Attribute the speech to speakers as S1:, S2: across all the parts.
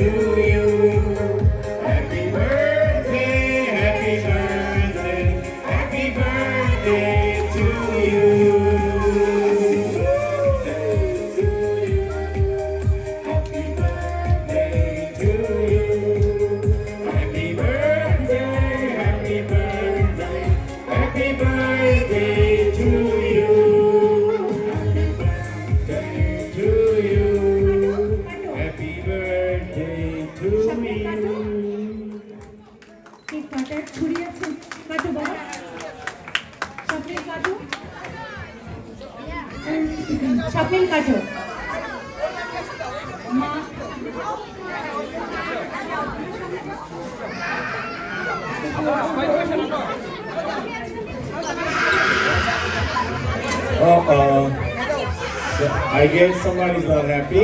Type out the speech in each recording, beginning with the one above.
S1: to you. Happy birthday, happy birthday, happy birthday to you. Happy birthday to you. Happy birthday, happy birthday, happy birthday to you. To you. Happy birthday to you.
S2: Cake কাটার ছুরি আছে, কাটো বাবা, স্বপ্নের কাটো, স্বপ্নের কাটো। মা
S1: I guess somebody's not happy.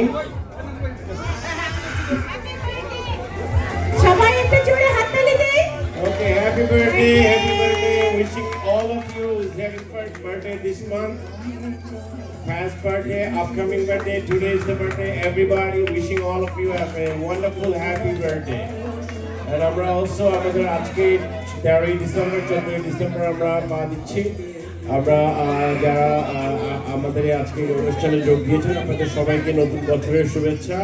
S2: সবাই একটু জোরে হাততালি দেই।
S1: Okay, happy birthday, happy birthday. Wishing all of you who's having first birthday this month. Past birthday, upcoming birthday, today is the birthday. Everybody wishing all of you have a wonderful, happy birthday. And আমরা also আমাদের আজকে 13 December 14 December আমরা মা দিচ্ছি। আমরা যারা আমাদের আজকে অনুষ্ঠানে যোগ দিয়েছেন আপনাদের সবাইকে নতুন বছরের শুভেচ্ছা,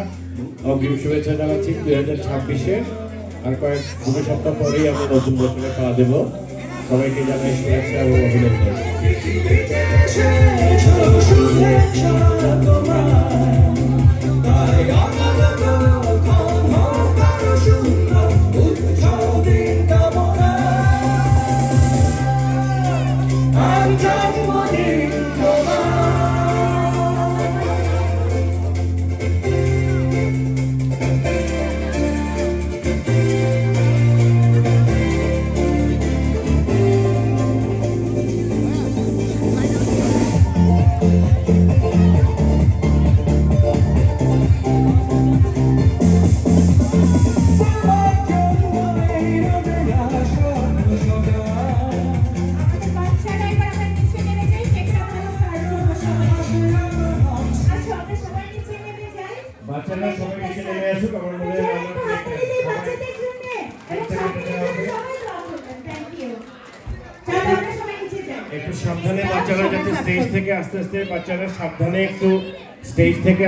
S1: অগ্রিম শুভেচ্ছা জানাচ্ছি 2026-এ। আর কয়েক দুটো সপ্তাহ পরেই আমরা নতুন বছরে পা দেব। সবাইকে জানাই শুভেচ্ছা এবং অভিনন্দন। বাচ্চারা সবাই নিচে নেমে আসুক। আমার মনে হয় একটু সাবধানে বাচ্চারা যাতে স্টেজ থেকে আস্তে আস্তে বাচ্চারা সাবধানে একটু স্টেজ থেকে